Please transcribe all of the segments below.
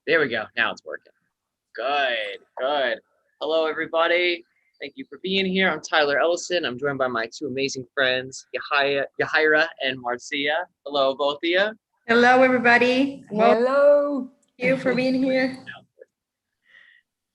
There we go. Now it's working. Good, good. Hello, everybody. Thank you for being here. I'm Tyler Ellison. I'm joined by my two amazing friends, Yahira and Marcia. Hello, both of you. Hello, everybody. Well, Hello. thank you for being here.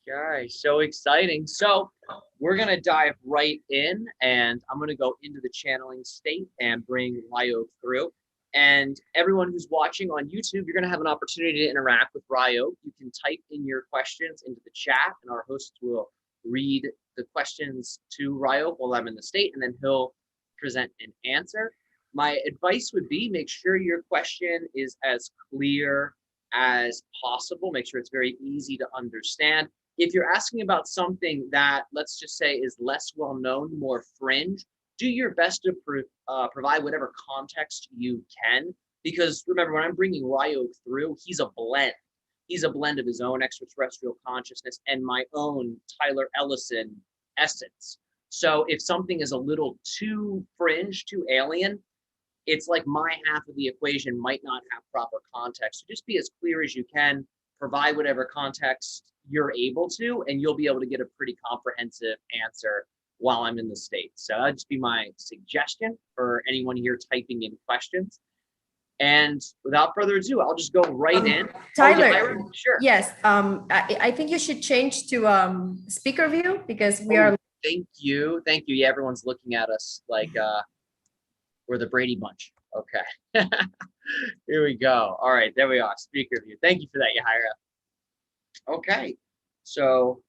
Guys, so exciting. So we're going to dive right in, and I'm going to go into the channeling state and bring Ryok through. And everyone who's watching on YouTube, you're going to have an opportunity to interact with Ryok. You can type in your questions into the chat, and our hosts will read the questions to Ryok while I'm in the state, and then he'll present an answer. My advice would be make sure your question is as clear as possible. Make sure it's very easy to understand. If you're asking about something that, let's just say, is less well known, more fringe, do your best to provide whatever context you can. Because remember, when I'm bringing Ryok through, he's a blend. He's a blend of his own extraterrestrial consciousness and my own Tyler Ellison essence. So if something is a little too fringe, too alien, it's like my half of the equation might not have proper context. So just be as clear as you can, provide whatever context you're able to, and you'll be able to get a pretty comprehensive answer while I'm in the States. So that'd just be my suggestion for anyone here typing in questions. And without further ado, I'll just go right in. Tyler, sure. Yes, I think you should change to speaker view because we are. Thank you. Yeah, everyone's looking at us like we're the Brady Bunch. Okay. Here we go. All right, there we are. Speaker view. Thank you for that, Yahira. Okay, so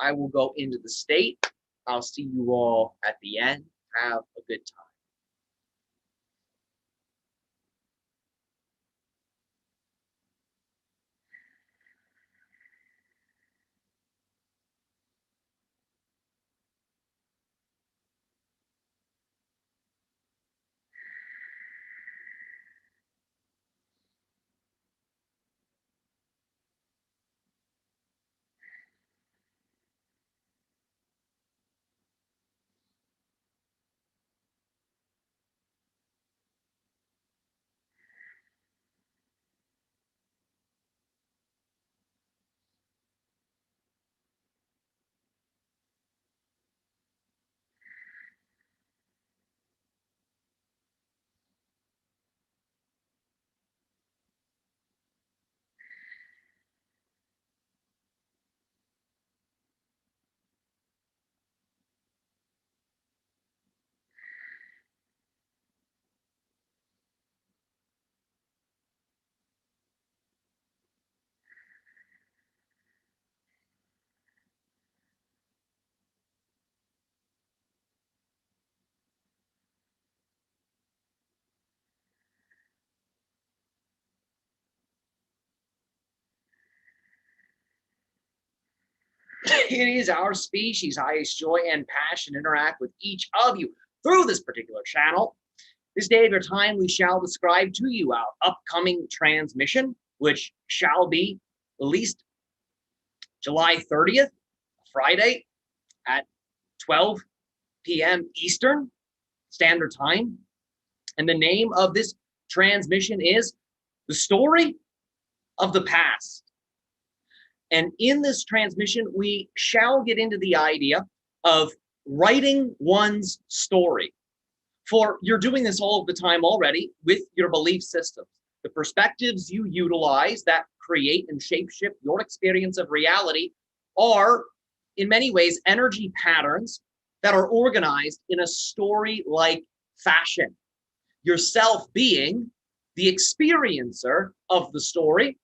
I will go into the state. I'll see you all at the end. Have a good time. It is our species' highest joy and passion to interact with each of you through this particular channel. This day of your time, we shall describe to you our upcoming transmission, which shall be released July 30th, Friday at 12 p.m. Eastern Standard Time. And the name of this transmission is The Story of the Past. And in this transmission, we shall get into the idea of writing one's story. For you're doing this all the time already with your belief systems. The perspectives you utilize that create and shapeshift your experience of reality are, in many ways, energy patterns that are organized in a story-like fashion. Yourself being the experiencer of the story,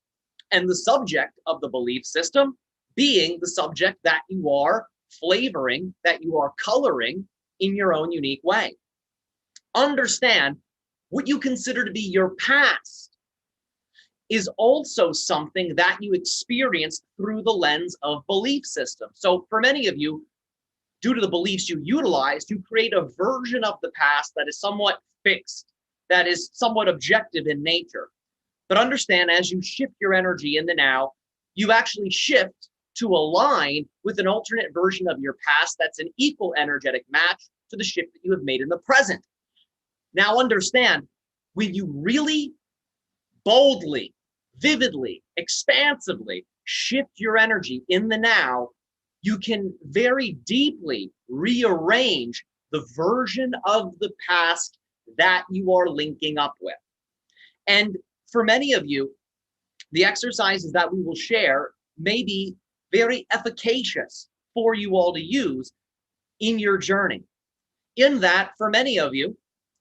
and the subject of the belief system being the subject that you are flavoring, that you are coloring in your own unique way. Understand what you consider to be your past is also something that you experience through the lens of belief system. So for many of you, due to the beliefs you utilize, you create a version of the past that is somewhat fixed, that is somewhat objective in nature. But understand, as you shift your energy in the now, you actually shift to align with an alternate version of your past that's an equal energetic match to the shift that you have made in the present. Now understand, when you really boldly, vividly, expansively shift your energy in the now, you can very deeply rearrange the version of the past that you are linking up with. And for many of you, the exercises that we will share may be very efficacious for you all to use in your journey. In that, for many of you,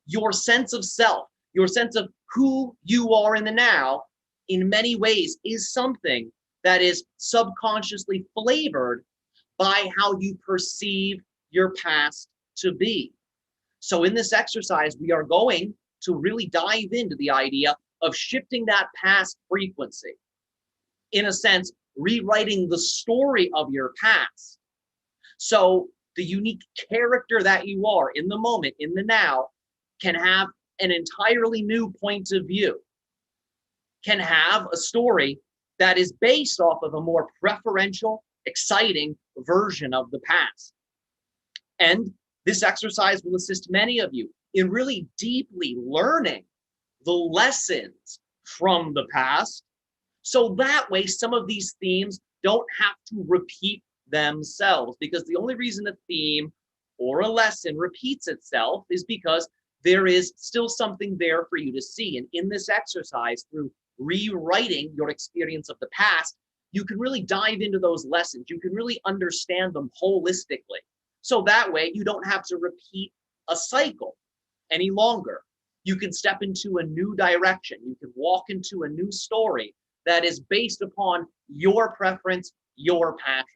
your sense of self, your sense of who you are in the now, in many ways is something that is subconsciously flavored by how you perceive your past to be. So in this exercise, we are going to really dive into the idea of shifting that past frequency. In a sense, rewriting the story of your past. So the unique character that you are in the moment, in the now, can have an entirely new point of view, can have a story that is based off of a more preferential, exciting version of the past. And this exercise will assist many of you in really deeply learning the lessons from the past. So that way, some of these themes don't have to repeat themselves, because the only reason a theme or a lesson repeats itself is because there is still something there for you to see. And in this exercise, through rewriting your experience of the past, you can really dive into those lessons. You can really understand them holistically. So that way, you don't have to repeat a cycle any longer. You can step into a new direction. You can walk into a new story that is based upon your preference, your passion.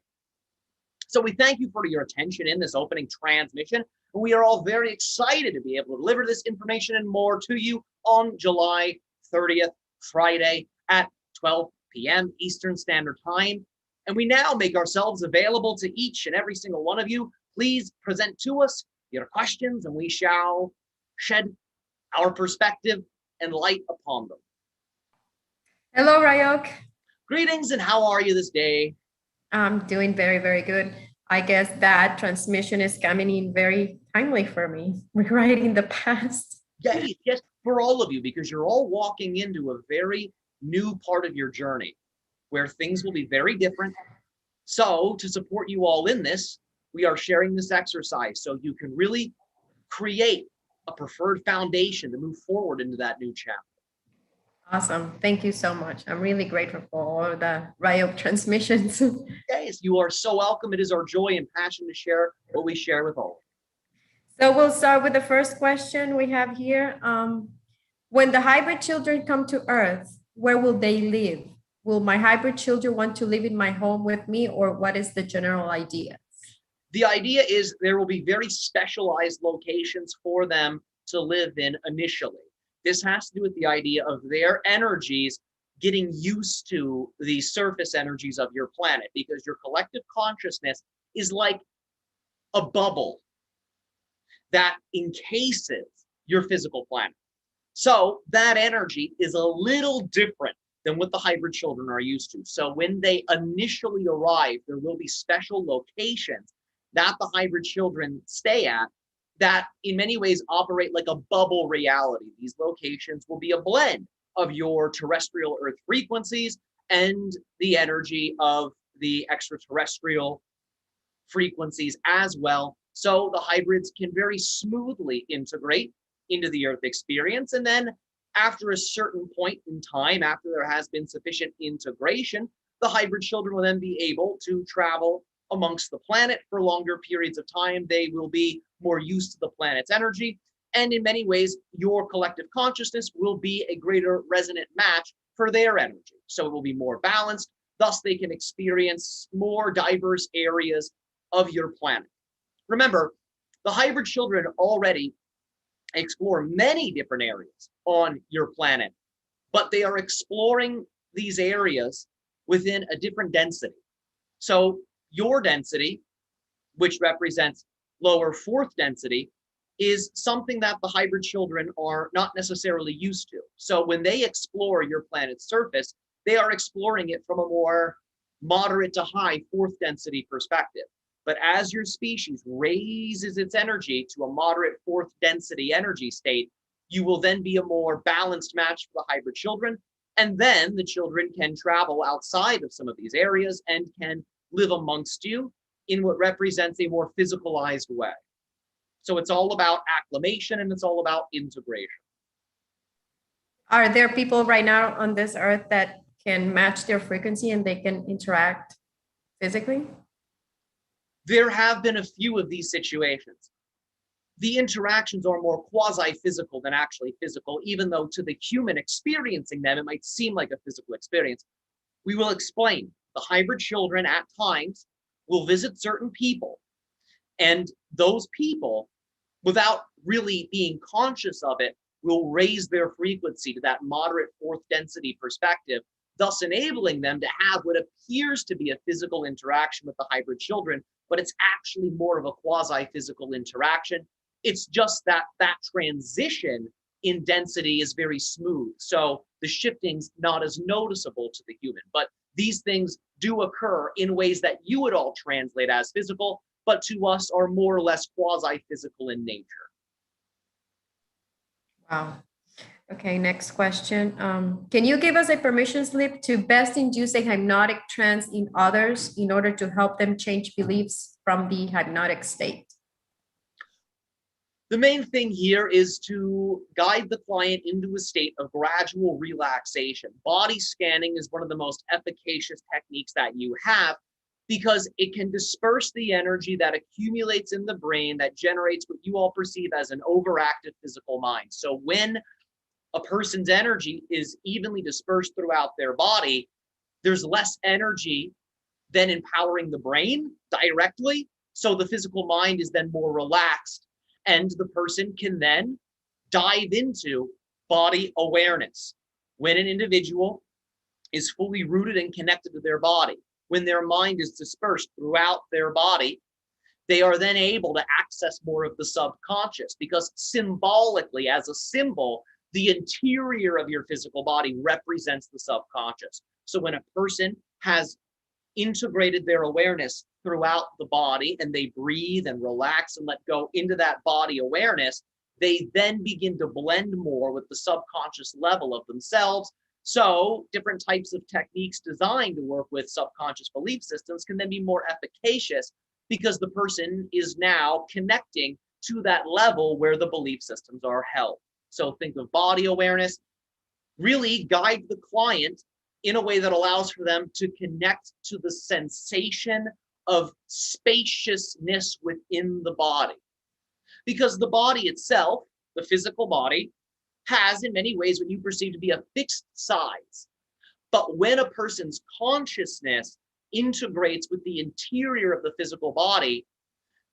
So we thank you for your attention in this opening transmission. We are all very excited to be able to deliver this information and more to you on July 30th, Friday at 12 p.m. Eastern Standard Time. And we now make ourselves available to each and every single one of you. Please present to us your questions, and we shall shed our perspective and light upon them. Hello, Ryok. Greetings, and how are you this day? I'm doing very, very good. I guess that transmission is coming in very timely for me, rewriting the past. Yes, for all of you, because you're all walking into a very new part of your journey where things will be very different. So to support you all in this, we are sharing this exercise so you can really create a preferred foundation to move forward into that new chapter. Awesome. Thank you so much. I'm really grateful for all the Ryok transmissions. Yes, you are so welcome. It is our joy and passion to share what we share with all. So we'll start with the first question we have here. When the hybrid children come to Earth, where will they live? Will my hybrid children want to live in my home with me, or what is the general idea? The idea is there will be very specialized locations for them to live in initially. This has to do with the idea of their energies getting used to the surface energies of your planet, because your collective consciousness is like a bubble that encases your physical planet. So that energy is a little different than what the hybrid children are used to. So when they initially arrive, there will be special locations that the hybrid children stay at that in many ways operate like a bubble reality. These locations will be a blend of your terrestrial Earth frequencies and the energy of the extraterrestrial frequencies as well. So the hybrids can very smoothly integrate into the Earth experience. And then after a certain point in time, after there has been sufficient integration, the hybrid children will then be able to travel amongst the planet for longer periods of time. They will be more used to the planet's energy. And in many ways, your collective consciousness will be a greater resonant match for their energy. So it will be more balanced. Thus, they can experience more diverse areas of your planet. Remember, the hybrid children already explore many different areas on your planet, but they are exploring these areas within a different density. So your density, which represents lower fourth density, is something that the hybrid children are not necessarily used to. So when they explore your planet's surface, they are exploring it from a more moderate to high fourth density perspective. But as your species raises its energy to a moderate fourth density energy state, you will then be a more balanced match for the hybrid children. And then the children can travel outside of some of these areas and can live amongst you in what represents a more physicalized way. So it's all about acclimation and it's all about integration. Are there people right now on this earth that can match their frequency and they can interact physically? There have been a few of these situations. The interactions are more quasi-physical than actually physical, even though to the human experiencing them, it might seem like a physical experience. We will explain. The hybrid children at times will visit certain people, and those people, without really being conscious of it, will raise their frequency to that moderate fourth density perspective, thus enabling them to have what appears to be a physical interaction with the hybrid children, but it's actually more of a quasi-physical interaction. It's just that that transition in density is very smooth. So the shifting's not as noticeable to the human, but these things do occur in ways that you would all translate as physical, but to us are more or less quasi-physical in nature. Wow. Okay, next question. Can you give us a permission slip to best induce a hypnotic trance in others in order to help them change beliefs from the hypnotic state? The main thing here is to guide the client into a state of gradual relaxation. Body scanning is one of the most efficacious techniques that you have because it can disperse the energy that accumulates in the brain that generates what you all perceive as an overactive physical mind. So when a person's energy is evenly dispersed throughout their body, there's less energy than empowering the brain directly. So the physical mind is then more relaxed, and the person can then dive into body awareness. When an individual is fully rooted and connected to their body, when their mind is dispersed throughout their body, they are then able to access more of the subconscious, because symbolically, as a symbol, the interior of your physical body represents the subconscious. So when a person has integrated their awareness throughout the body and they breathe and relax and let go into that body awareness, they then begin to blend more with the subconscious level of themselves. So different types of techniques designed to work with subconscious belief systems can then be more efficacious because the person is now connecting to that level where the belief systems are held. So think of body awareness, really guide the client in a way that allows for them to connect to the sensation of spaciousness within the body. Because the body itself, the physical body, has in many ways what you perceive to be a fixed size. But when a person's consciousness integrates with the interior of the physical body,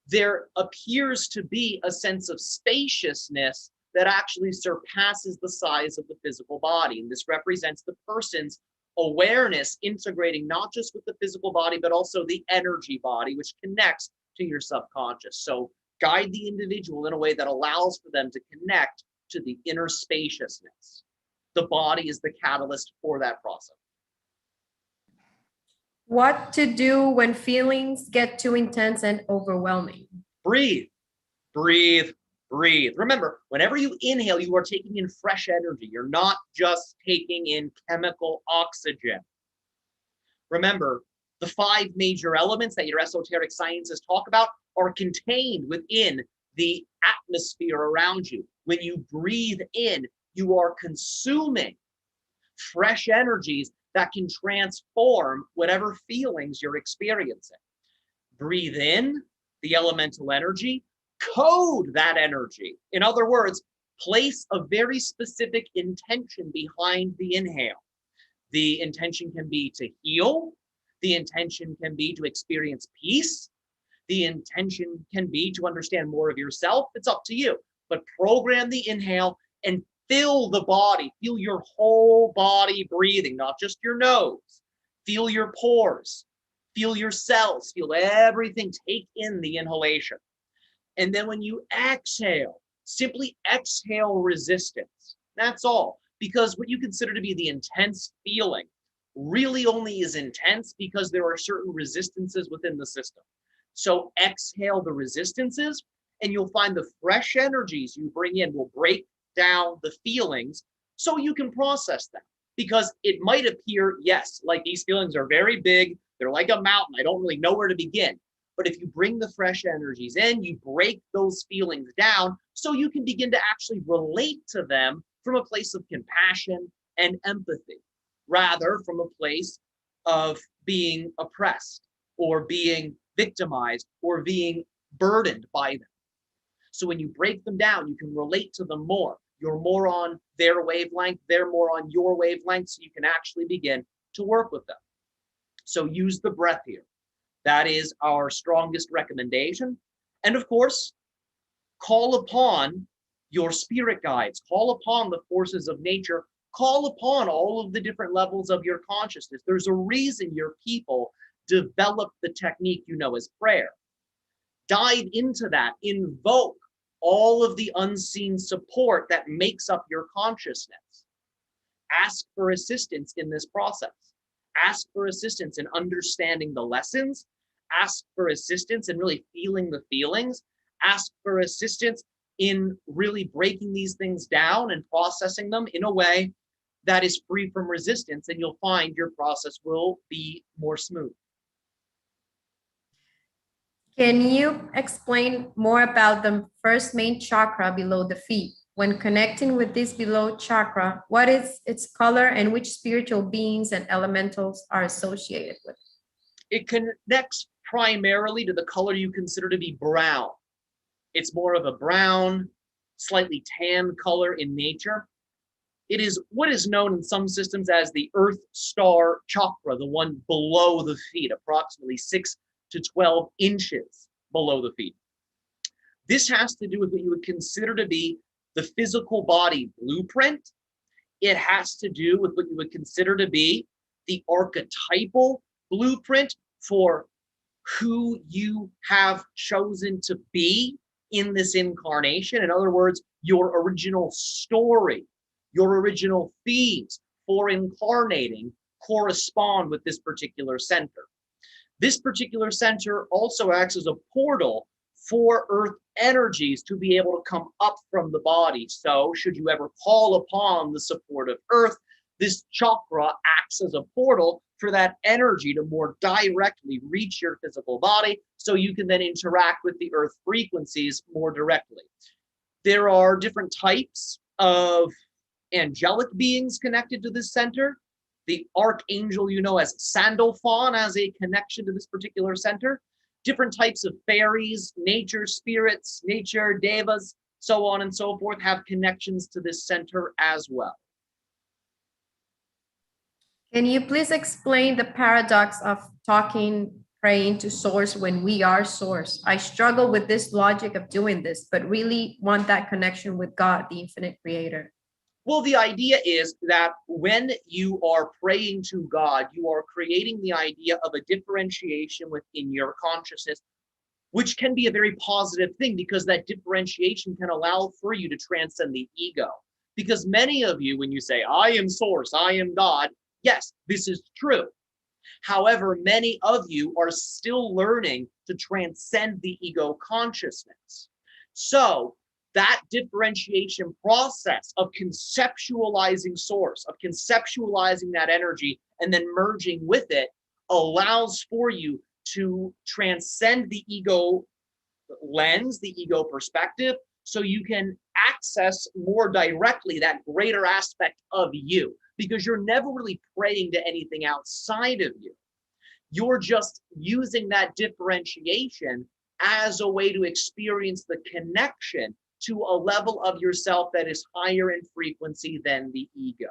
there appears to be a sense of spaciousness that actually surpasses the size of the physical body. And this represents the person's awareness integrating not just with the physical body, but also the energy body, which connects to your subconscious. So guide the individual in a way that allows for them to connect to the inner spaciousness. The body is the catalyst for that process. What to do when feelings get too intense and overwhelming? Breathe, breathe, breathe. Remember, whenever you inhale, you are taking in fresh energy. You're not just taking in chemical oxygen. Remember, the 5 major elements that your esoteric sciences talk about are contained within the atmosphere around you. When you breathe in, you are consuming fresh energies that can transform whatever feelings you're experiencing. Breathe in the elemental energy, code that energy. In other words, place a very specific intention behind the inhale. The intention can be to heal. The intention can be to experience peace. The intention can be to understand more of yourself. It's up to you. But program the inhale and fill the body. Feel your whole body breathing, not just your nose. Feel your pores. Feel your cells. Feel everything. Take in the inhalation. And then when you exhale, simply exhale resistance. That's all. Because what you consider to be the intense feeling really only is intense because there are certain resistances within the system. So exhale the resistances, and you'll find the fresh energies you bring in will break down the feelings so you can process them. Because it might appear, yes, like these feelings are very big, they're like a mountain, I don't really know where to begin. But if you bring the fresh energies in, you break those feelings down so you can begin to actually relate to them from a place of compassion and empathy, rather from a place of being oppressed or being victimized or being burdened by them. So when you break them down, you can relate to them more. You're more on their wavelength, they're more on your wavelength, so you can actually begin to work with them. So use the breath here. That is our strongest recommendation. And of course, call upon your spirit guides, call upon the forces of nature, call upon all of the different levels of your consciousness. There's a reason your people developed the technique you know as prayer. Dive into that, invoke all of the unseen support that makes up your consciousness. Ask for assistance in this process. Ask for assistance in understanding the lessons. Ask for assistance in really feeling the feelings. Ask for assistance in really breaking these things down and processing them in a way that is free from resistance, and you'll find your process will be more smooth. Can you explain more about the first main chakra below the feet? When connecting with this below chakra, what is its color and which spiritual beings and elementals are associated with it? It connects primarily to the color you consider to be brown. It's more of a brown, slightly tan color in nature. It is what is known in some systems as the Earth Star chakra, the one below the feet, approximately 6 to 12 inches below the feet. This has to do with what you would consider to be the physical body blueprint. It has to do with what you would consider to be the archetypal blueprint for who you have chosen to be in this incarnation. In other words, your original story, your original themes for incarnating correspond with this particular center. This particular center also acts as a portal for earth energies to be able to come up from the body. So should you ever call upon the support of earth, this chakra acts as a portal for that energy to more directly reach your physical body, so you can then interact with the earth frequencies more directly. There are different types of angelic beings connected to this center. The archangel you know as Sandalphon has a connection to this particular center. Different types of fairies, nature spirits, nature devas, so on and so forth, have connections to this center as well. Can you please explain the paradox of praying to source when we are source? I struggle with this logic of doing this, but really want that connection with God, the infinite creator. Well, the idea is that when you are praying to God, you are creating the idea of a differentiation within your consciousness, which can be a very positive thing because that differentiation can allow for you to transcend the ego. Because many of you, when you say, I am source, I am God, yes, this is true. However, many of you are still learning to transcend the ego consciousness. So that differentiation process of conceptualizing source, of conceptualizing that energy and then merging with it allows for you to transcend the ego lens, the ego perspective, so you can access more directly that greater aspect of you, because you're never really praying to anything outside of you. You're just using that differentiation as a way to experience the connection to a level of yourself that is higher in frequency than the ego.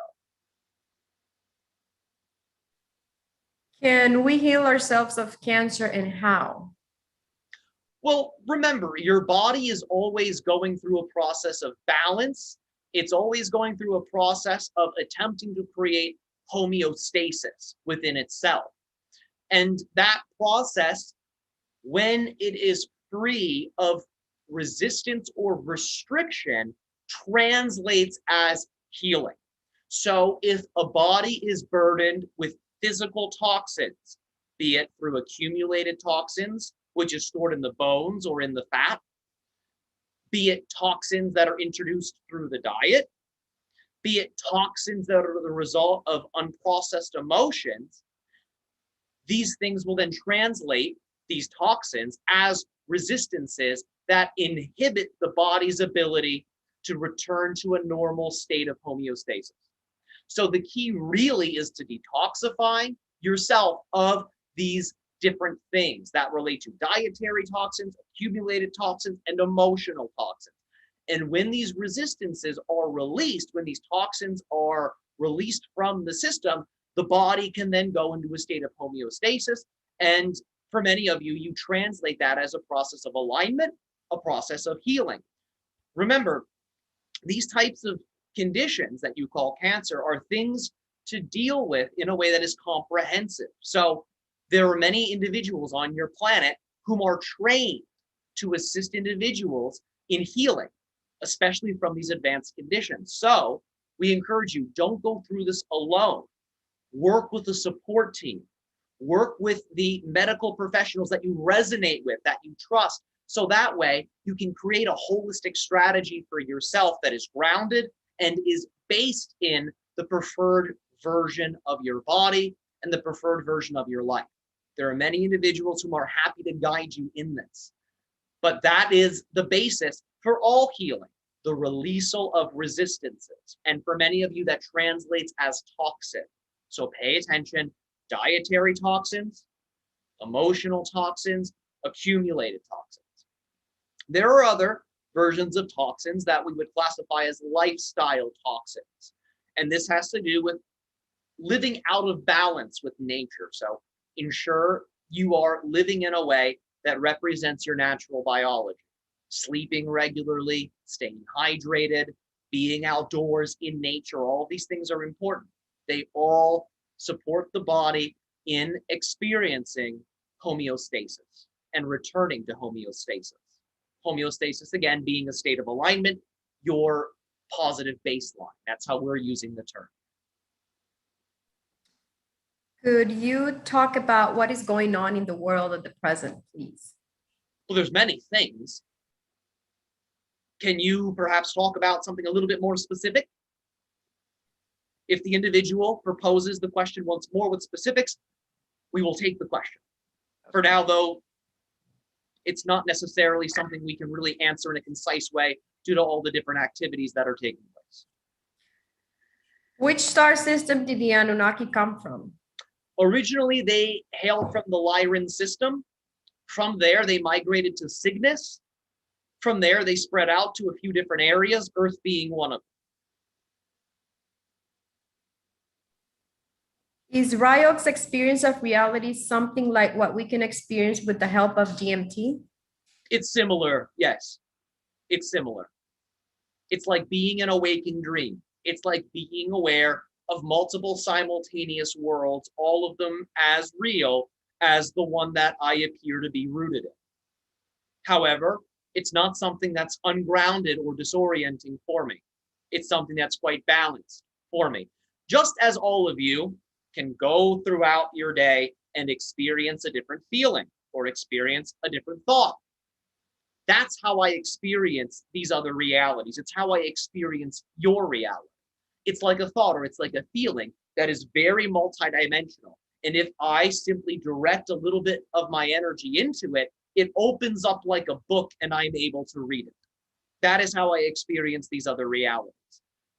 Can we heal ourselves of cancer, and how? Well, remember, your body is always going through a process of balance. It's always going through a process of attempting to create homeostasis within itself. And that process, when it is free of resistance or restriction, translates as healing. So if a body is burdened with physical toxins, be it through accumulated toxins, which is stored in the bones or in the fat, be it toxins that are introduced through the diet, be it toxins that are the result of unprocessed emotions, these things will then translate, these toxins, as resistances that inhibit the body's ability to return to a normal state of homeostasis. So the key really is to detoxify yourself of these different things that relate to dietary toxins, accumulated toxins, and emotional toxins. And when these resistances are released, when these toxins are released from the system, the body can then go into a state of homeostasis. And for many of you, you translate that as a process of alignment, a process of healing. Remember, these types of conditions that you call cancer are things to deal with in a way that is comprehensive. So there are many individuals on your planet whom are trained to assist individuals in healing, especially from these advanced conditions. So we encourage you, don't go through this alone. Work with a support team. Work with the medical professionals that you resonate with, that you trust. So that way you can create a holistic strategy for yourself that is grounded and is based in the preferred version of your body and the preferred version of your life. There are many individuals who are happy to guide you in this, but that is the basis for all healing, the releasal of resistances. And for many of you, that translates as toxin. So pay attention: dietary toxins, emotional toxins, accumulated toxins. There are other versions of toxins that we would classify as lifestyle toxins. And this has to do with living out of balance with nature. So ensure you are living in a way that represents your natural biology. Sleeping regularly, staying hydrated, being outdoors in nature, all these things are important. They all support the body in experiencing homeostasis and returning to homeostasis. Homeostasis, again, being a state of alignment, your positive baseline. That's how we're using the term. Could you talk about what is going on in the world at the present, please? Well, there's many things. Can you perhaps talk about something a little bit more specific? If the individual proposes the question once more with specifics, we will take the question. For now, though, it's not necessarily something we can really answer in a concise way due to all the different activities that are taking place. Which star system did the Anunnaki come from? Originally, they hailed from the Lyran system. From there, they migrated to Cygnus. From there, they spread out to a few different areas, Earth being one of them. Is Ryok's experience of reality something like what we can experience with the help of DMT? It's similar, yes. It's similar. It's like being in a waking dream. It's like being aware of multiple simultaneous worlds, all of them as real as the one that I appear to be rooted in. However, it's not something that's ungrounded or disorienting for me. It's something that's quite balanced for me. Just as all of you can go throughout your day and experience a different feeling or experience a different thought. That's how I experience these other realities. It's how I experience your reality. It's like a thought or it's like a feeling that is very multidimensional. And if I simply direct a little bit of my energy into it, it opens up like a book and I'm able to read it. That is how I experience these other realities.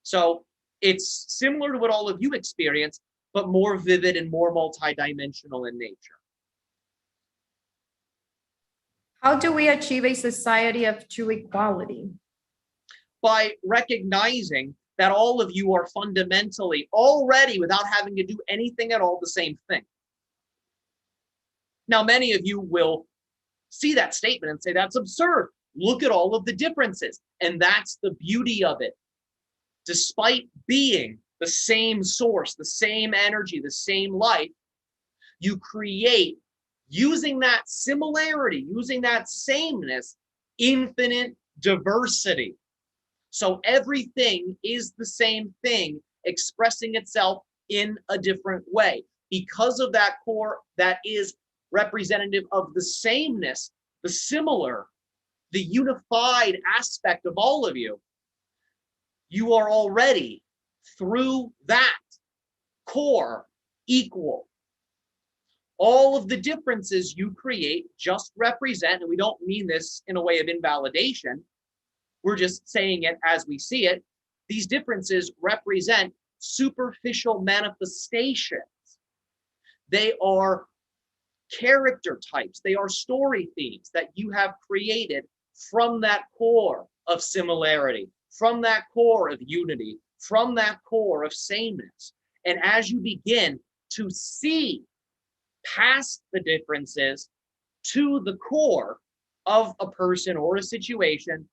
So it's similar to what all of you experience, but more vivid and more multidimensional in nature. How do we achieve a society of true equality? By recognizing that all of you are fundamentally already, without having to do anything at all, the same thing. Now, many of you will see that statement and say, that's absurd. Look at all of the differences. And that's the beauty of it. Despite being the same source, the same energy, the same light, you create, using that similarity, using that sameness, infinite diversity. So everything is the same thing, expressing itself in a different way. Because of that core that is representative of the sameness, the similar, the unified aspect of all of you, you are already through that core equal. All of the differences you create just represent, and we don't mean this in a way of invalidation, we're just saying it as we see it, these differences represent superficial manifestations. They are character types, they are story themes that you have created from that core of similarity, from that core of unity, from that core of sameness. And as you begin to see past the differences to the core of a person or a situation,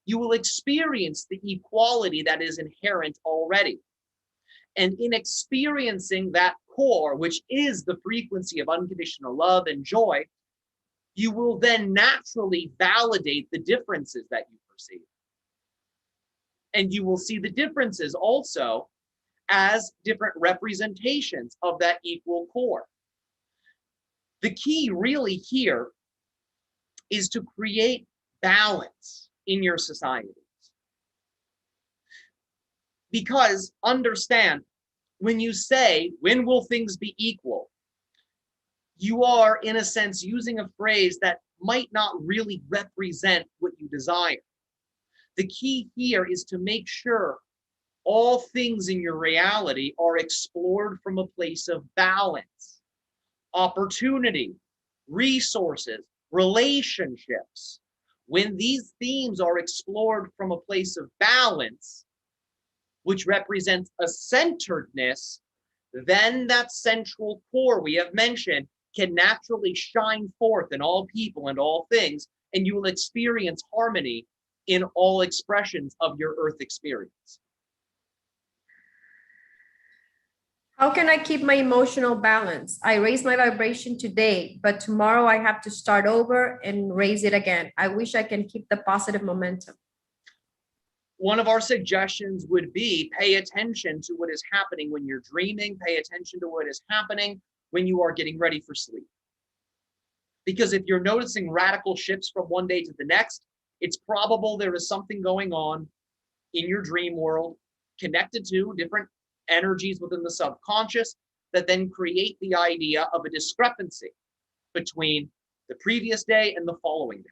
you will experience the equality that is inherent already. And in experiencing that core, which is the frequency of unconditional love and joy, you will then naturally validate the differences that you perceive. And you will see the differences also as different representations of that equal core. The key really here is to create balance in your societies. Because understand, when you say, when will things be equal? You are, in a sense, using a phrase that might not really represent what you desire. The key here is to make sure all things in your reality are explored from a place of balance, opportunity, resources, relationships. When these themes are explored from a place of balance, which represents a centeredness, then that central core we have mentioned can naturally shine forth in all people and all things, and you will experience harmony in all expressions of your earth experience. How can I keep my emotional balance? I raise my vibration today, but tomorrow I have to start over and raise it again. I wish I can keep the positive momentum. One of our suggestions would be pay attention to what is happening when you're dreaming, pay attention to what is happening when you are getting ready for sleep. Because if you're noticing radical shifts from one day to the next, it's probable there is something going on in your dream world connected to different energies within the subconscious that then create the idea of a discrepancy between the previous day and the following day.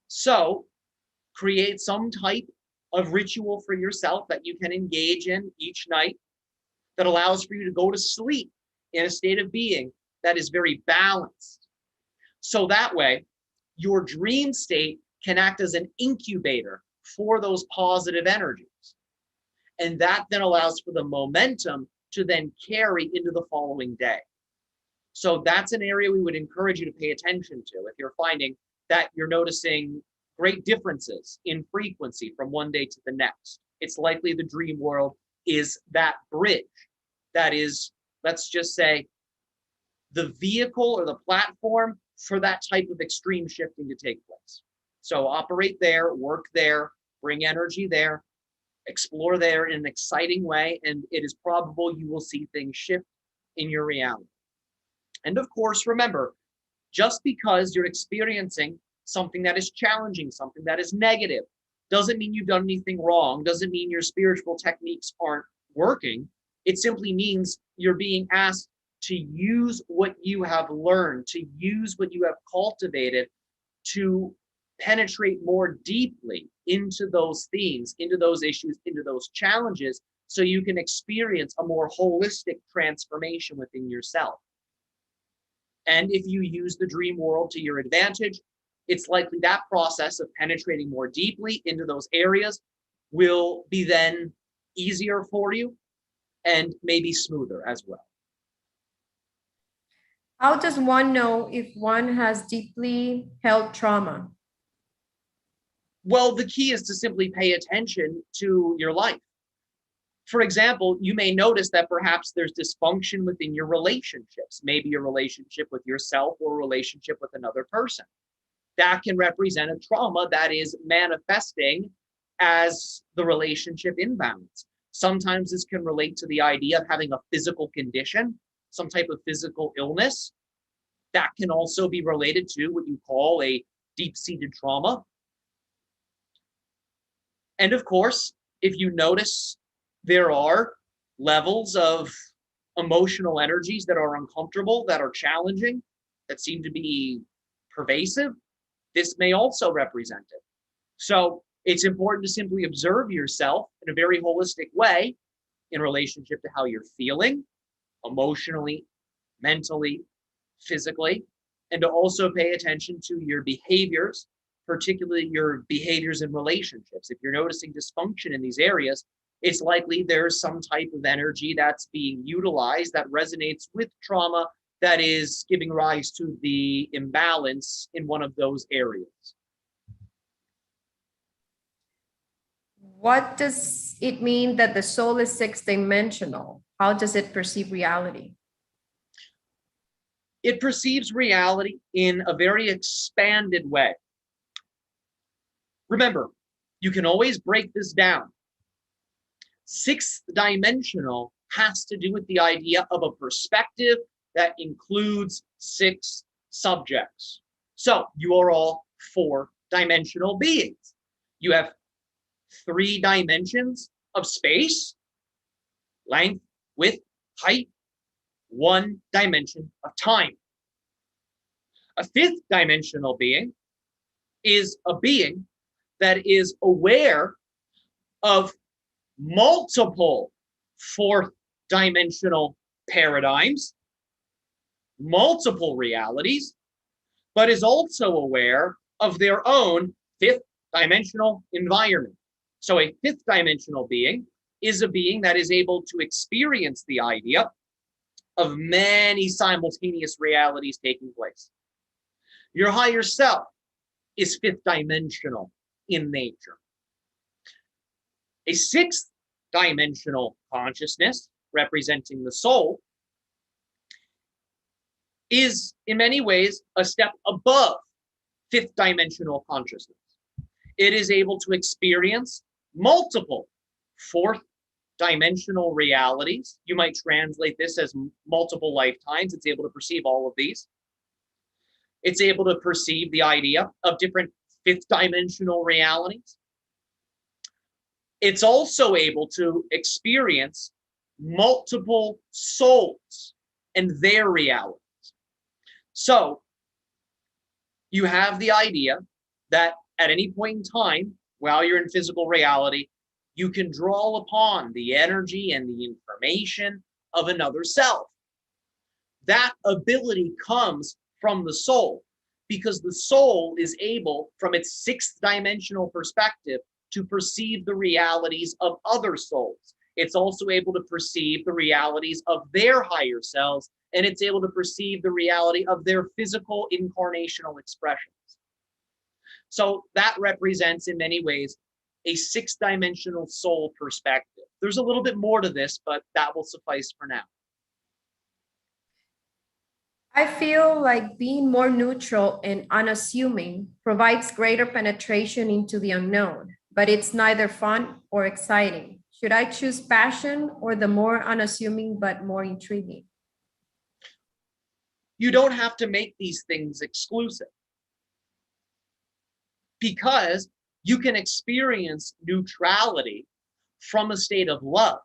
So create some type of ritual for yourself that you can engage in each night that allows for you to go to sleep in a state of being that is very balanced. So that way, your dream state can act as an incubator for those positive energies. And that then allows for the momentum to then carry into the following day. So that's an area we would encourage you to pay attention to. If you're finding that you're noticing great differences in frequency from one day to the next, it's likely the dream world is that bridge that is, let's just say, the vehicle or the platform for that type of extreme shifting to take place. So operate there, work there, bring energy there, explore there in an exciting way, and it is probable you will see things shift in your reality. And of course, remember, just because you're experiencing something that is challenging, something that is negative, doesn't mean you've done anything wrong, doesn't mean your spiritual techniques aren't working. It simply means you're being asked to use what you have learned, to use what you have cultivated to penetrate more deeply into those themes, into those issues, into those challenges, so you can experience a more holistic transformation within yourself. And if you use the dream world to your advantage, it's likely that process of penetrating more deeply into those areas will be then easier for you and maybe smoother as well. How does one know if one has deeply held trauma? Well, the key is to simply pay attention to your life. For example, you may notice that perhaps there's dysfunction within your relationships, maybe your relationship with yourself or a relationship with another person. That can represent a trauma that is manifesting as the relationship imbalance. Sometimes this can relate to the idea of having a physical condition, some type of physical illness. That can also be related to what you call a deep-seated trauma. And of course, if you notice There are levels of emotional energies that are uncomfortable, that are challenging, that seem to be pervasive. This may also represent it. So it's important to simply observe yourself in a very holistic way in relationship to how you're feeling emotionally, mentally, physically, and to also pay attention to your behaviors, particularly your behaviors in relationships. If you're noticing dysfunction in these areas, it's likely there's some type of energy that's being utilized that resonates with trauma that is giving rise to the imbalance in one of those areas. What does it mean that the soul is six-dimensional? How does it perceive reality? It perceives reality in a very expanded way. Remember, you can always break this down. Sixth dimensional has to do with the idea of a perspective that includes six subjects. So you are all four-dimensional beings. You have 3 dimensions of space, length, width, height, 1 dimension of time. A 5th dimensional being is a being that is aware of multiple 4th dimensional paradigms, multiple realities, but is also aware of their own 5th dimensional environment. So a 5th dimensional being is a being that is able to experience the idea of many simultaneous realities taking place. Your higher self is 5th dimensional in nature. A 6th dimensional consciousness, representing the soul, is in many ways a step above 5th dimensional consciousness. It is able to experience multiple 4th dimensional realities. You might translate this as multiple lifetimes. It's able to perceive all of these. It's able to perceive the idea of different 5th dimensional realities. It's also able to experience multiple souls and their realities. So you have the idea that at any point in time, while you're in physical reality, you can draw upon the energy and the information of another self. That ability comes from the soul, because the soul is able, from its 6th dimensional perspective, to perceive the realities of other souls. It's also able to perceive the realities of their higher selves, and it's able to perceive the reality of their physical incarnational expressions. So that represents, in many ways, a 6th dimensional soul perspective. There's a little bit more to this, but that will suffice for now. I feel like being more neutral and unassuming provides greater penetration into the unknown, but it's neither fun or exciting. Should I choose passion or the more unassuming but more intriguing? You don't have to make these things exclusive, because you can experience neutrality from a state of love.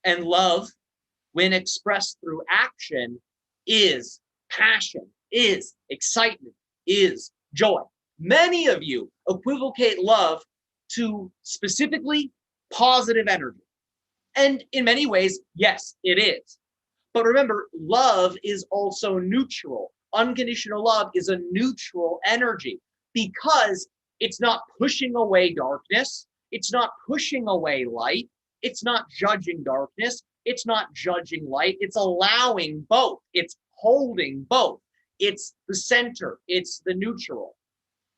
And love, when expressed through action, is passion, is excitement, is joy. Many of you equivocate love to specifically positive energy. And in many ways, yes, it is. But remember, love is also neutral. Unconditional love is a neutral energy, because it's not pushing away darkness. It's not pushing away light. It's not judging darkness. It's not judging light. It's allowing both. It's holding both. It's the center. It's the neutral.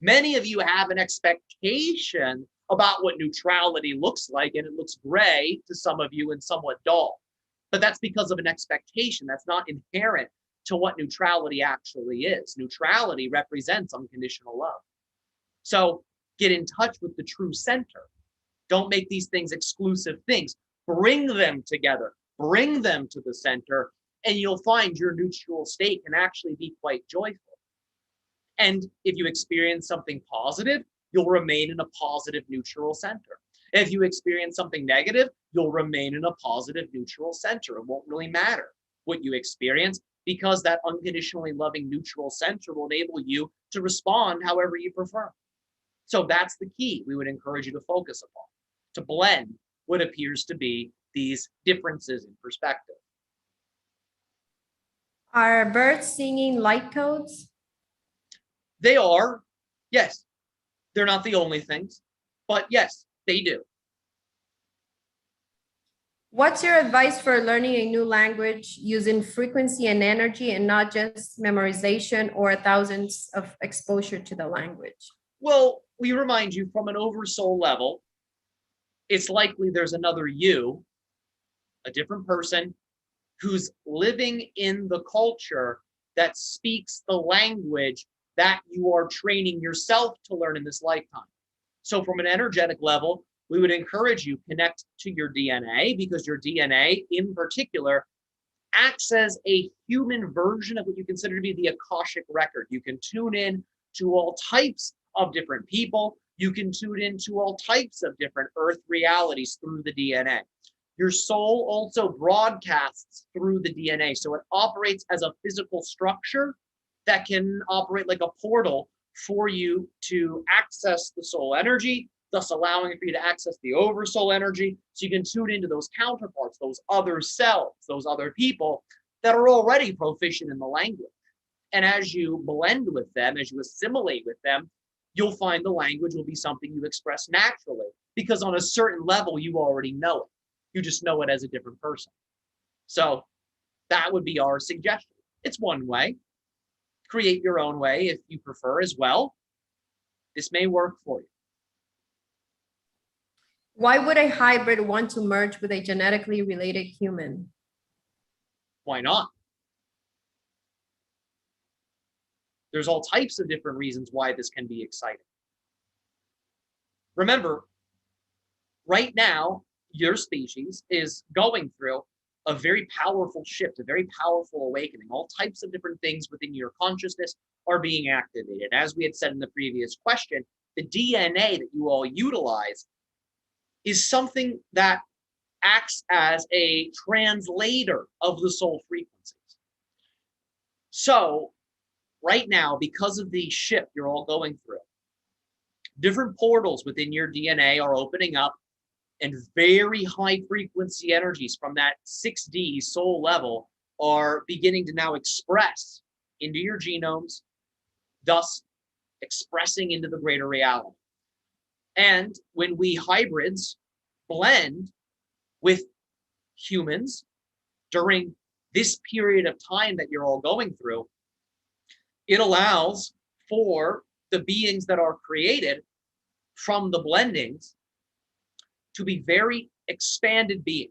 Many of you have an expectation about what neutrality looks like, and it looks gray to some of you and somewhat dull. But that's because of an expectation that's not inherent to what neutrality actually is. Neutrality represents unconditional love. So get in touch with the true center. Don't make these things exclusive things. Bring them together. Bring them to the center, and you'll find your neutral state can actually be quite joyful. And if you experience something positive, you'll remain in a positive neutral center. If you experience something negative, you'll remain in a positive neutral center. It won't really matter what you experience, because that unconditionally loving neutral center will enable you to respond however you prefer. So that's the key we would encourage you to focus upon, to blend what appears to be these differences in perspective. Are birds singing light codes? They are, yes. They're not the only things, but yes, they do. What's your advice for learning a new language using frequency and energy and not just memorization or thousands of exposure to the language? Well, we remind you from an oversoul level, it's likely there's another you, a different person, who's living in the culture that speaks the language that you are training yourself to learn in this lifetime. So from an energetic level, we would encourage you connect to your DNA, because your DNA in particular acts as a human version of what you consider to be the Akashic record. You can tune in to all types of different people. You can tune into all types of different earth realities through the DNA. Your soul also broadcasts through the DNA. So it operates as a physical structure that can operate like a portal for you to access the soul energy, thus allowing for you to access the oversoul energy. So you can tune into those counterparts, those other selves, those other people that are already proficient in the language. And as you blend with them, as you assimilate with them, you'll find the language will be something you express naturally, because on a certain level, you already know it. You just know it as a different person. So that would be our suggestion. It's one way. Create your own way if you prefer as well. This may work for you. Why would a hybrid want to merge with a genetically related human? Why not? There's all types of different reasons why this can be exciting. Remember, right now, your species is going through a very powerful shift, a very powerful awakening. All types of different things within your consciousness are being activated. As we had said in the previous question, the DNA that you all utilize is something that acts as a translator of the soul frequencies. So right now, because of the shift you're all going through, different portals within your DNA are opening up, and very high frequency energies from that 6D soul level are beginning to now express into your genomes, thus expressing into the greater reality. And when we hybrids blend with humans during this period of time that you're all going through, it allows for the beings that are created from the blendings to be very expanded beings.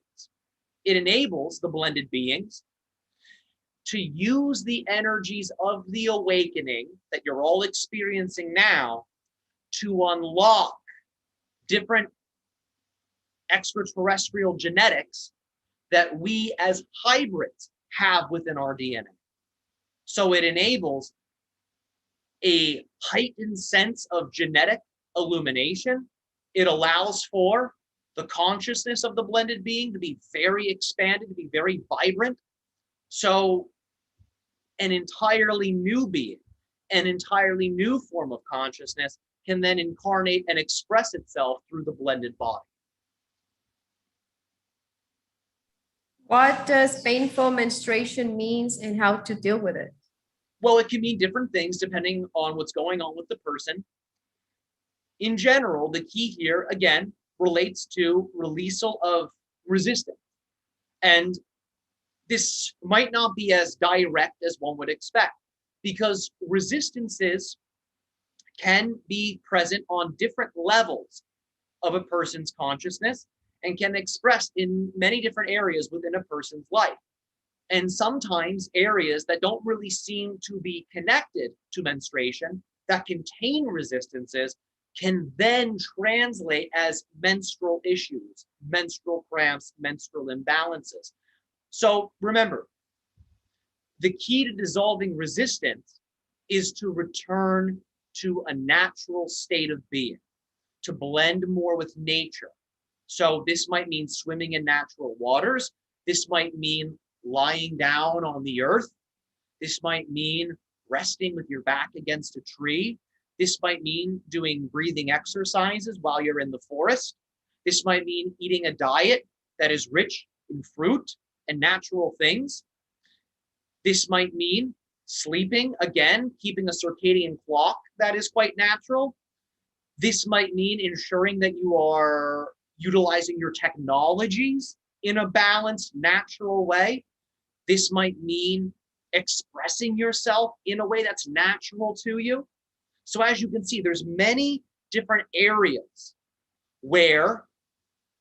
It enables the blended beings to use the energies of the awakening that you're all experiencing now to unlock different extraterrestrial genetics that we as hybrids have within our DNA. So it enables a heightened sense of genetic illumination. It allows for the consciousness of the blended being to be very expanded, to be very vibrant. So an entirely new being, an entirely new form of consciousness can then incarnate and express itself through the blended body. What does painful menstruation means and how to deal with it? Well, it can mean different things depending on what's going on with the person. In general, the key here, again, relates to releasal of resistance. And this might not be as direct as one would expect, because resistances can be present on different levels of a person's consciousness and can express in many different areas within a person's life. And sometimes areas that don't really seem to be connected to menstruation, that contain resistances, can then translate as menstrual issues, menstrual cramps, menstrual imbalances. So remember, the key to dissolving resistance is to return to a natural state of being, to blend more with nature, So this might mean swimming in natural waters. This might mean lying down on the earth. This might mean resting with your back against a tree. This might mean doing breathing exercises while you're in the forest. This might mean eating a diet that is rich in fruit and natural things. This might mean sleeping, again, keeping a circadian clock that is quite natural. This might mean ensuring that you are utilizing your technologies in a balanced, natural way. This might mean expressing yourself in a way that's natural to you. So as you can see, there's many different areas where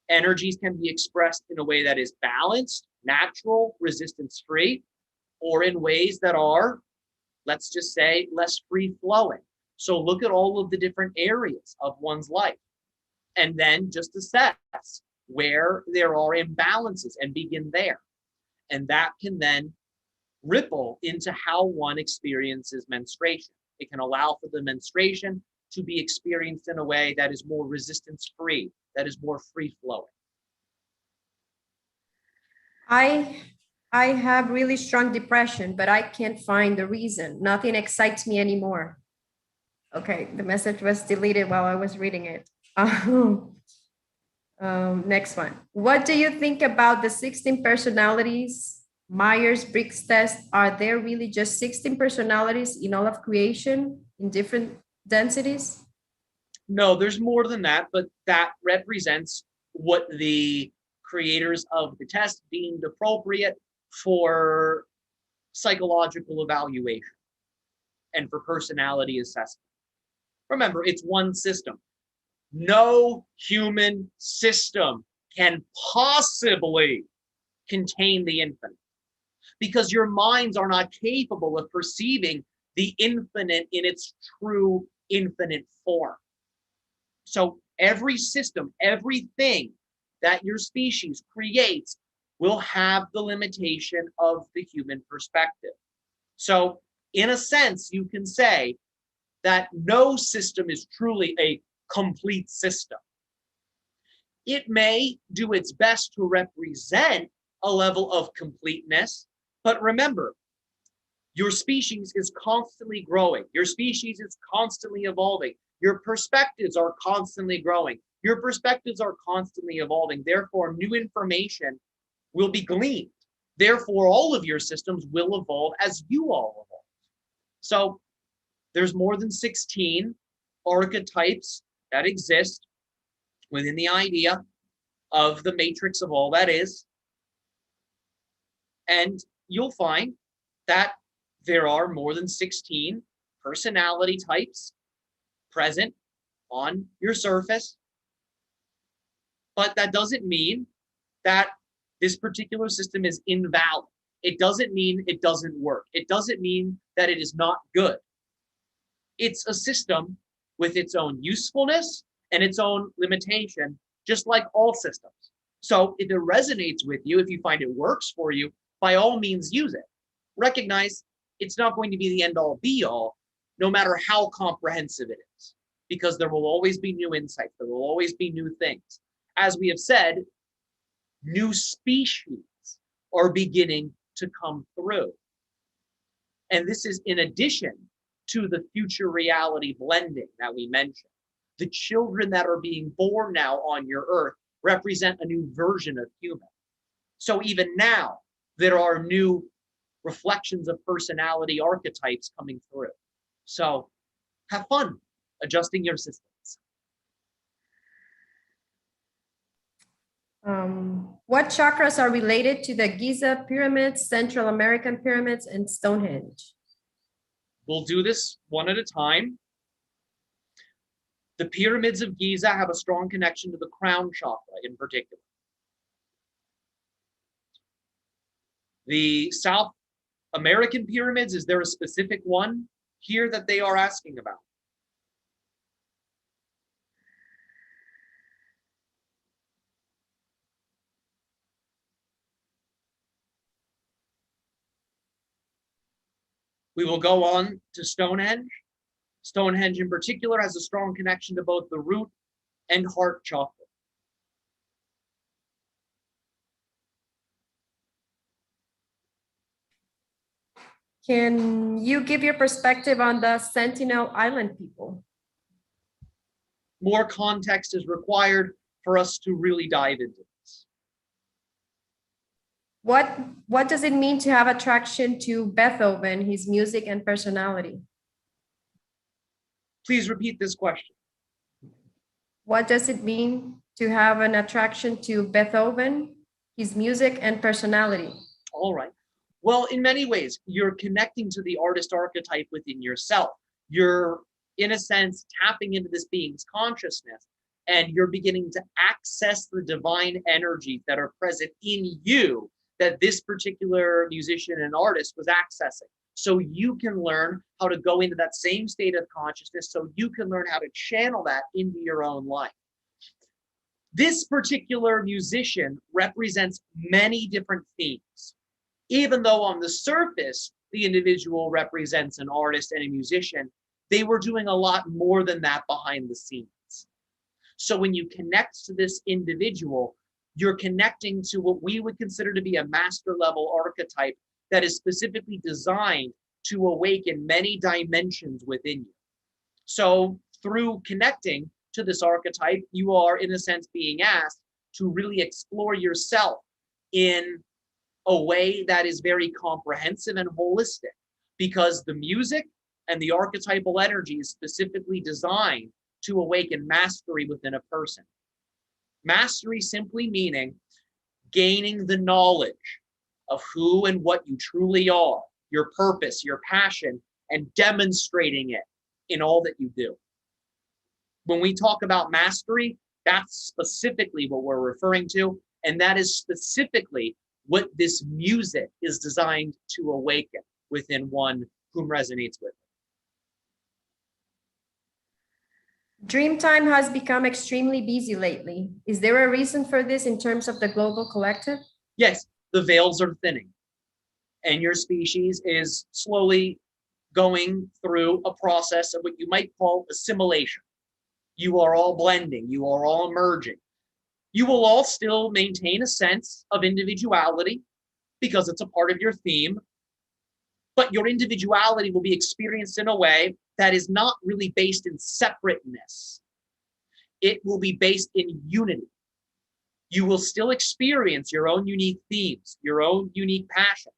energies can be expressed in a way that is balanced, natural, resistance-free, or in ways that are, let's just say, less free-flowing. So look at all of the different areas of one's life, and then just assess where there are imbalances and begin there. And that can then ripple into how one experiences menstruation. It can allow for the menstruation to be experienced in a way that is more resistance-free, that is more free-flowing. I have really strong depression, but I can't find the reason. Nothing excites me anymore. Okay, the message was deleted while I was reading it. Next one. What do you think about the 16 personalities Myers-Briggs test? Are there really just 16 personalities in all of creation in different densities? No, there's more than that, but that represents what the creators of the test deemed appropriate for psychological evaluation and for personality assessment. Remember, it's one system. No human system can possibly contain the infinite, because your minds are not capable of perceiving the infinite in its true infinite form. So every system, everything that your species creates will have the limitation of the human perspective. So in a sense, you can say that no system is truly a complete system. It may do its best to represent a level of completeness, but remember, your species is constantly growing. Your species is constantly evolving. Your perspectives are constantly growing. Your perspectives are constantly evolving. Therefore, new information will be gleaned. Therefore, all of your systems will evolve as you all evolve. So there's more than 16 archetypes that exist within the idea of the matrix of all that is. And you'll find that there are more than 16 personality types present on your surface. But that doesn't mean that this particular system is invalid. It doesn't mean it doesn't work. It doesn't mean that it is not good. It's a system with its own usefulness and its own limitation, just like all systems. So if it resonates with you, if you find it works for you, by all means use it. Recognize it's not going to be the end all be all, no matter how comprehensive it is, because there will always be new insights. There will always be new things. As we have said, new species are beginning to come through. And this is in addition to the future reality blending that we mentioned. The children that are being born now on your earth represent a new version of human. So even now, there are new reflections of personality archetypes coming through. So have fun adjusting your systems. What chakras are related to the Giza pyramids, Central American pyramids, and Stonehenge? We'll do this one at a time. The pyramids of Giza have a strong connection to the crown chakra in particular. The South American pyramids, is there a specific one here that they are asking about? We will go on to Stonehenge. Stonehenge in particular has a strong connection to both the root and heart chakra. Can you give your perspective on the Sentinel Island people? More context is required for us to really dive into this. What does it mean to have attraction to Beethoven, his music and personality? Please repeat this question. What does it mean to have an attraction to Beethoven, his music and personality? All right. Well, in many ways, you're connecting to the artist archetype within yourself. You're, in a sense, tapping into this being's consciousness, and you're beginning to access the divine energies that are present in you that this particular musician and artist was accessing. So you can learn how to go into that same state of consciousness, so you can learn how to channel that into your own life. This particular musician represents many different themes. Even though on the surface, the individual represents an artist and a musician, they were doing a lot more than that behind the scenes. So when you connect to this individual, you're connecting to what we would consider to be a master level archetype that is specifically designed to awaken many dimensions within you. So through connecting to this archetype, you are, in a sense, being asked to really explore yourself in a way that is very comprehensive and holistic, because the music and the archetypal energy is specifically designed to awaken mastery within a person. Mastery simply meaning gaining the knowledge of who and what you truly are, your purpose, your passion, and demonstrating it in all that you do. When we talk about mastery, that's specifically what we're referring to, and that is specifically what this music is designed to awaken within one whom resonates with it. Dreamtime has become extremely busy lately. Is there a reason for this in terms of the global collective? Yes, the veils are thinning, and your species is slowly going through a process of what you might call assimilation. You are all blending, you are all merging. You will all still maintain a sense of individuality because it's a part of your theme, but your individuality will be experienced in a way that is not really based in separateness. It will be based in unity. You will still experience your own unique themes, your own unique passion.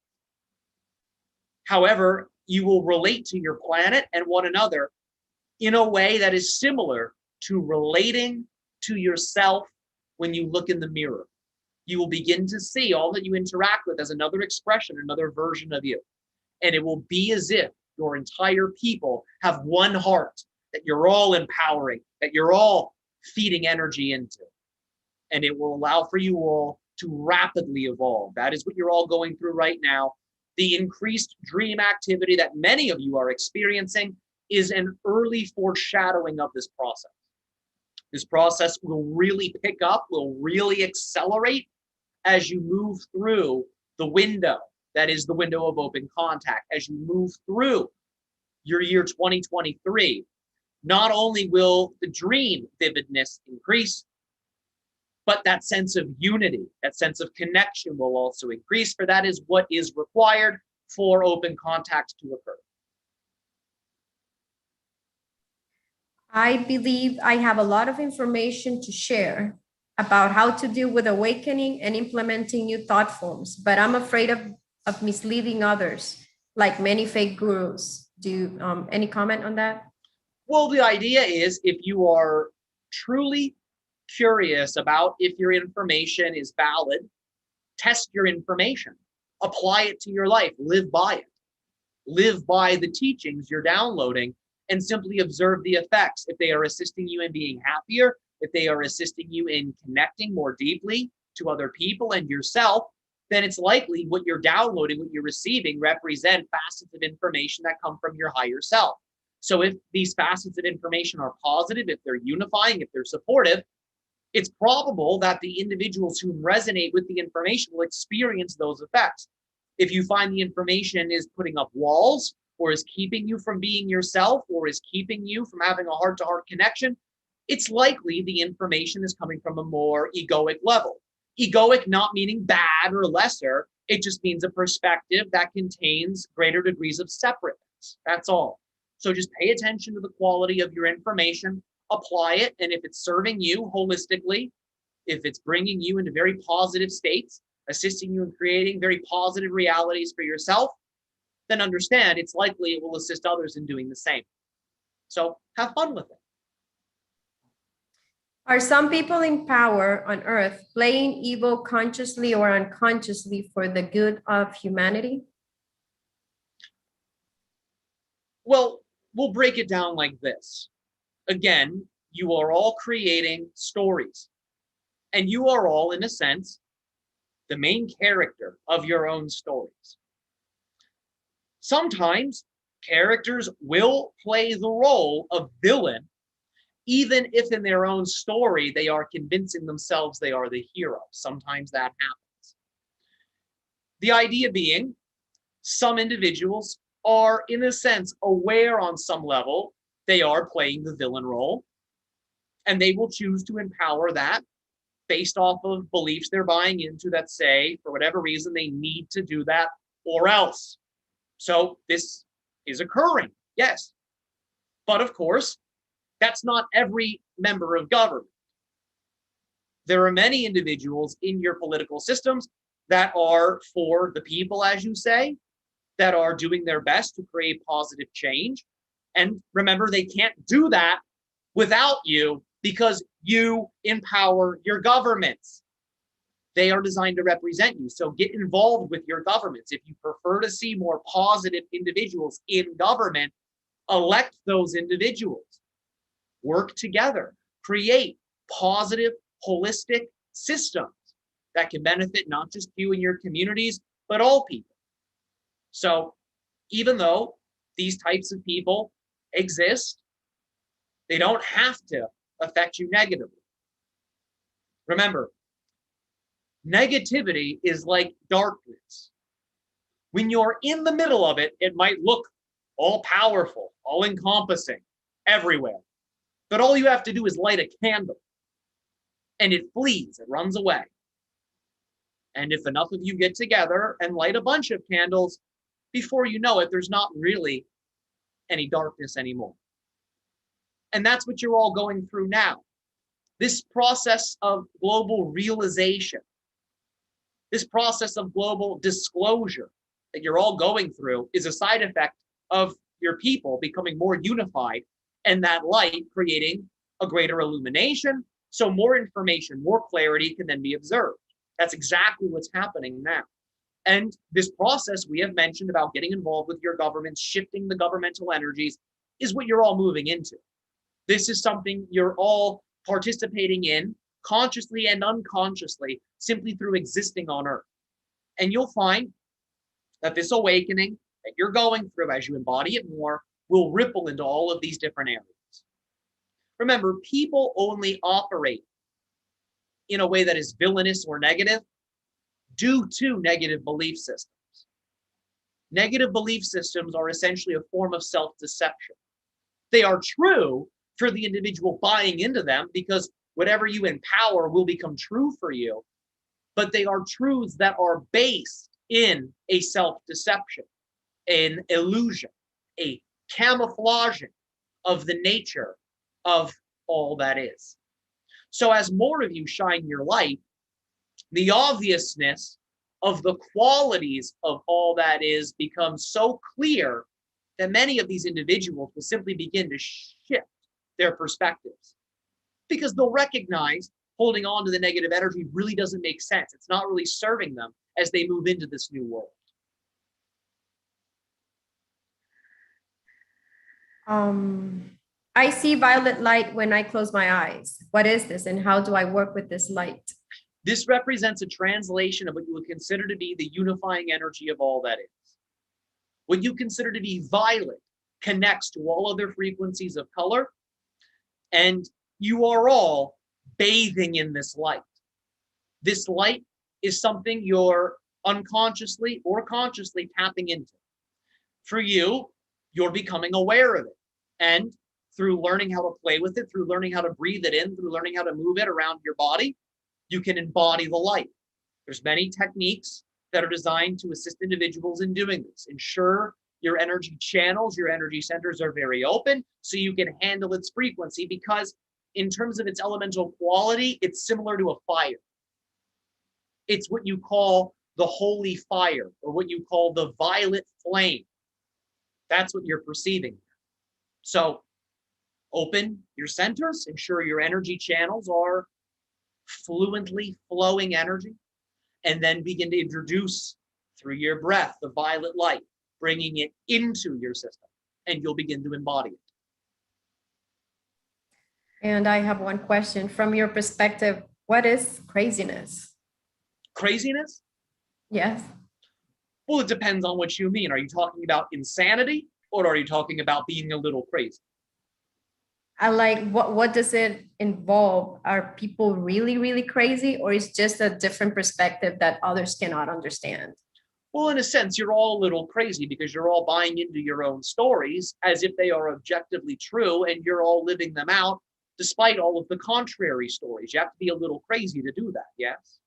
However, you will relate to your planet and one another in a way that is similar to relating to yourself when you look in the mirror. You will begin to see all that you interact with as another expression, another version of you. And it will be as if your entire people have one heart that you're all empowering, that you're all feeding energy into. And it will allow for you all to rapidly evolve. That is what you're all going through right now. The increased dream activity that many of you are experiencing is an early foreshadowing of this process. This process will really pick up, will really accelerate as you move through the window that is the window of open contact. As you move through your year 2023, not only will the dream vividness increase, but that sense of unity, that sense of connection will also increase, for that is what is required for open contact to occur. I believe I have a lot of information to share about how to deal with awakening and implementing new thought forms, but I'm afraid of misleading others, like many fake gurus. Any comment on that? Well, the idea is, if you are truly curious about if your information is valid, test your information, apply it to your life, live by it, live by the teachings you're downloading, and simply observe the effects. If they are assisting you in being happier, if they are assisting you in connecting more deeply to other people and yourself, then it's likely what you're downloading, what you're receiving, represent facets of information that come from your higher self. So if these facets of information are positive, if they're unifying, if they're supportive, it's probable that the individuals who resonate with the information will experience those effects. If you find the information is putting up walls, or is keeping you from being yourself, or is keeping you from having a heart-to-heart connection, it's likely the information is coming from a more egoic level. Egoic not meaning bad or lesser, It just means a perspective that contains greater degrees of separateness. That's all. So just pay attention to the quality of your information, apply it, and if it's serving you holistically, if it's bringing you into very positive states, assisting you in creating very positive realities for yourself, then understand it's likely it will assist others in doing the same. So have fun with it. Are some people in power on Earth playing evil consciously or unconsciously for the good of humanity? Well, we'll break it down like this. Again, you are all creating stories, and you are all, in a sense, the main character of your own stories. Sometimes characters will play the role of villain, even if in their own story they are convincing themselves they are the hero. Sometimes that happens. The idea being, some individuals are, in a sense, aware on some level they are playing the villain role, and they will choose to empower that based off of beliefs they're buying into that say, for whatever reason, they need to do that or else. So this is occurring, yes. But of course, that's not every member of government. There are many individuals in your political systems that are for the people, as you say, that are doing their best to create positive change. And remember, they can't do that without you because you empower your governments. They are designed to represent you. So get involved with your governments. If you prefer to see more positive individuals in government, elect those individuals. Work together, create positive, holistic systems that can benefit not just you and your communities, but all people. So even though these types of people exist, they don't have to affect you negatively. Remember, negativity is like darkness. When you're in the middle of it, it might look all powerful, all encompassing, everywhere. But all you have to do is light a candle and it flees, it runs away. And if enough of you get together and light a bunch of candles, before you know it, there's not really any darkness anymore. And that's what you're all going through now. This process of global realization, this process of global disclosure that you're all going through is a side effect of your people becoming more unified and that light creating a greater illumination. So more information, more clarity can then be observed. That's exactly what's happening now. And this process we have mentioned about getting involved with your governments, shifting the governmental energies, is what you're all moving into. This is something you're all participating in consciously and unconsciously, simply through existing on Earth. And you'll find that this awakening that you're going through as you embody it more will ripple into all of these different areas. Remember, people only operate in a way that is villainous or negative due to negative belief systems. Negative belief systems are essentially a form of self-deception. They are true for the individual buying into them because whatever you empower will become true for you, but they are truths that are based in a self-deception, an illusion, a camouflaging of the nature of all that is. So as more of you shine your light, the obviousness of the qualities of all that is becomes so clear that many of these individuals will simply begin to shift their perspectives because they'll recognize holding on to the negative energy really doesn't make sense. It's not really serving them as they move into this new world. I see violet light when I close my eyes. What is this and how do I work with this light? This represents a translation of what you would consider to be the unifying energy of all that is. What you consider to be violet connects to all other frequencies of color, and you are all bathing in this light. This light is something you're unconsciously or consciously tapping into. For you, you're becoming aware of it. And through learning how to play with it, through learning how to breathe it in, through learning how to move it around your body, you can embody the light. There's many techniques that are designed to assist individuals in doing this. Ensure your energy channels, your energy centers are very open so you can handle its frequency, because in terms of its elemental quality, it's similar to a fire. It's what you call the holy fire, or what you call the violet flame. That's what you're perceiving. So open your centers, ensure your energy channels are fluently flowing energy, and then begin to introduce through your breath the violet light, bringing it into your system, and you'll begin to embody it. And I have one question. From your perspective, what is craziness? Craziness? Yes. Well, it depends on what you mean. Are you talking about insanity, or are you talking about being a little crazy? I like, what does it involve? Are people really, really crazy, or is just a different perspective that others cannot understand? Well, in a sense, you're all a little crazy because you're all buying into your own stories as if they are objectively true, and you're all living them out despite all of the contrary stories. You have to be a little crazy to do that, yes?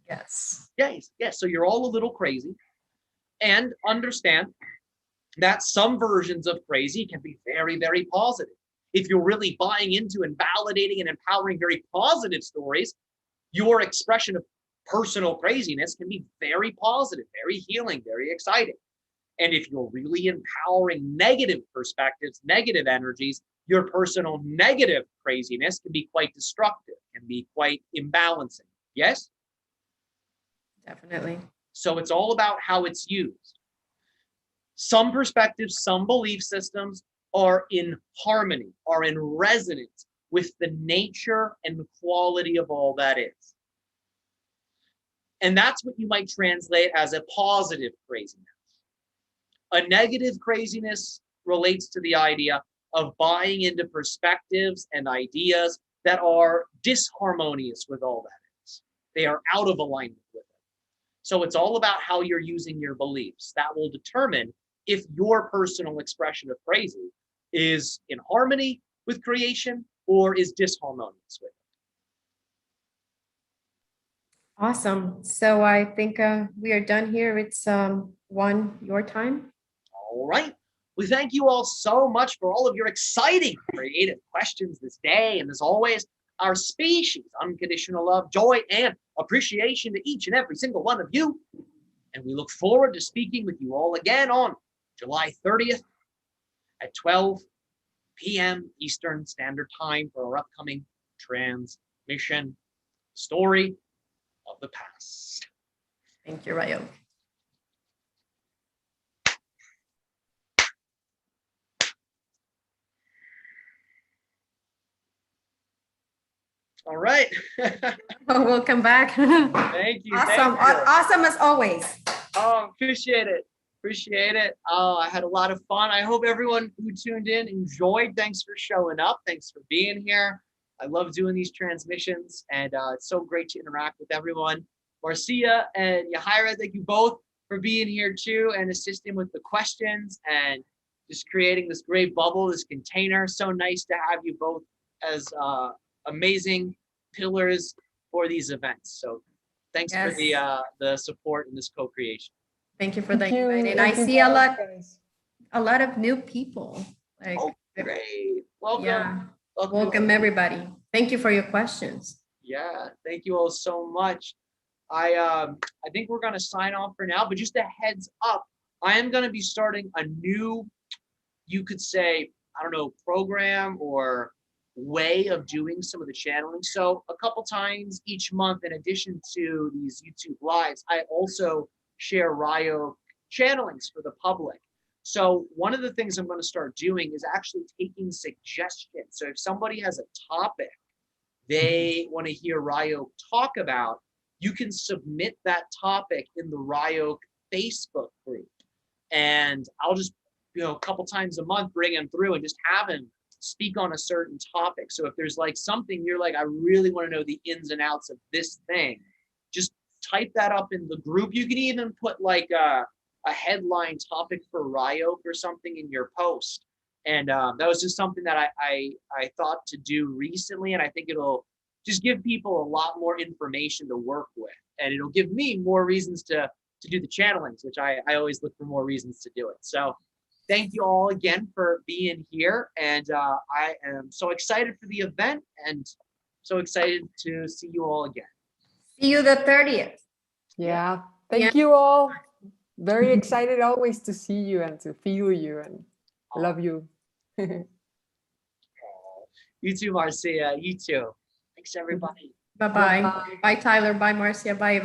Yes. Yes. So you're all a little crazy, and understand that some versions of crazy can be very, very positive. If you're really buying into and validating and empowering very positive stories, your expression of personal craziness can be very positive, very healing, very exciting. And if you're really empowering negative perspectives, negative energies, your personal negative craziness can be quite destructive, can be quite imbalancing. Yes? Definitely. So it's all about how it's used. Some perspectives, some belief systems are in harmony, are in resonance with the nature and the quality of all that is. And that's what you might translate as a positive craziness. A negative craziness relates to the idea of buying into perspectives and ideas that are disharmonious with all that is. They are out of alignment with it. So it's all about how you're using your beliefs. That will determine if your personal expression of crazy is in harmony with creation or is disharmonious with it. Awesome. So I think we are done here. It's 1 your time. All right. We thank you all so much for all of your exciting, creative questions this day. And as always, our species, unconditional love, joy, and appreciation to each and every single one of you. And we look forward to speaking with you all again on July 30th at 12 p.m. Eastern Standard Time for our upcoming transmission, Story of the Past. Thank you, Ryok. All right. Welcome back. Thank you. Awesome. Thank you. Awesome as always. Oh, appreciate it. Appreciate it. Oh, I had a lot of fun. I hope everyone who tuned in enjoyed. Thanks for showing up. Thanks for being here. I love doing these transmissions, and it's so great to interact with everyone. Marcia and Yahaira, thank you both for being here too and assisting with the questions and just creating this great bubble, this container. So nice to have you both as amazing pillars for these events. So thanks for the support in this co-creation. Thank you for the invite. And I see a lot of new people. Like, oh, great. Welcome. Yeah. Welcome everybody. Thank you for your questions. Yeah, thank you all so much. I think we're gonna sign off for now, but just a heads up, I am gonna be starting a new, you could say, I don't know, program or way of doing some of the channeling. So a couple times each month, in addition to these YouTube lives, I also share Ryok channelings for the public. So one of the things I'm going to start doing is actually taking suggestions. So if somebody has a topic they want to hear Ryok talk about, you can submit that topic in the Ryok Facebook group. And I'll just, a couple times a month, bring him through and just have him speak on a certain topic. So if there's like something you're like, I really want to know the ins and outs of this thing, just type that up in the group. You can even put like a headline topic for Ryok or something in your post. And that was just something that I thought to do recently. And I think it'll just give people a lot more information to work with. and it'll give me more reasons to do the channelings, which I always look for more reasons to do it. So thank you all again for being here, and I am so excited for the event and so excited to see you all again. See you the 30th. Yeah. Thank you all. Very excited always to see you and to feel you, and love you. You too, Marcia. You too. Thanks, everybody. Bye-bye. Bye, Tyler. Bye, Marcia. Bye, everyone.